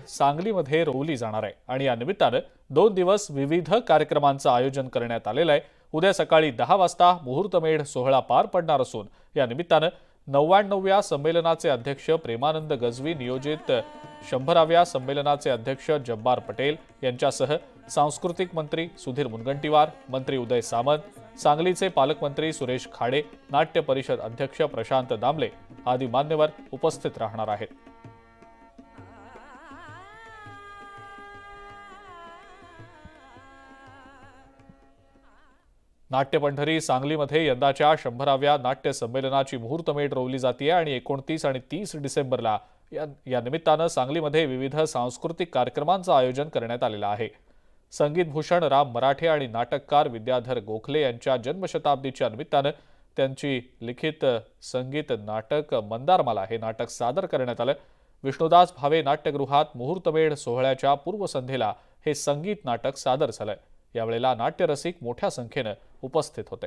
सांगलीमध्ये रोवली जाणार आहे आणि या निमित्तानं 2 दिवस विविध कार्यक्रमांचं आयोजन करण्यात आलेलं आहे। उद्या सकाळी 10 वाजता मुहूर्तमेढ सोहळा पार पडणार असून या निमित्तानं 99व्या संमेलनाचे अध्यक्ष प्रेमानंद गजवी, नियोजित 100व्या संमेलनाचे अध्यक्ष जब्बार पटेल यांच्यासह सांस्कृतिक मंत्री सुधीर मुनगंटीवार, मंत्री उदय सामंत, सांगलीचे पालकमंत्री सुरेश खाडे, नाट्य परिषद अध्यक्ष प्रशांत दामले आदी मान्यवर उपस्थित राहणार आहेत। नाट्य पंढरी सांगलीमध्ये यंदाच्या 100व्या नाट्य संमेलनाची मुहूर्तमेढ रोवली जाते आणि 29 आणि 30 डिसेंबरला या निमित्तानं सांगलीमध्ये विविध सांस्कृतिक कार्यक्रमांचं आयोजन करण्यात आलेलं आहे। संगीत भूषण राम मराठे आणि नाटककार विद्याधर गोखले यांच्या जन्मशताब्दीच्या निमित्तानं त्यांची लिखित संगीत नाटक मंदारमाला हे नाटक सादर करण्यात आलं। विष्णुदास भावे नाट्यगृहात मुहूर्तमेढ सोहळ्याच्या पूर्वसंध्येला हे संगीत नाटक सादर झालं। यावेळेला नाट्यरसिक मोठ्या संख्येनं उपस्थित होते।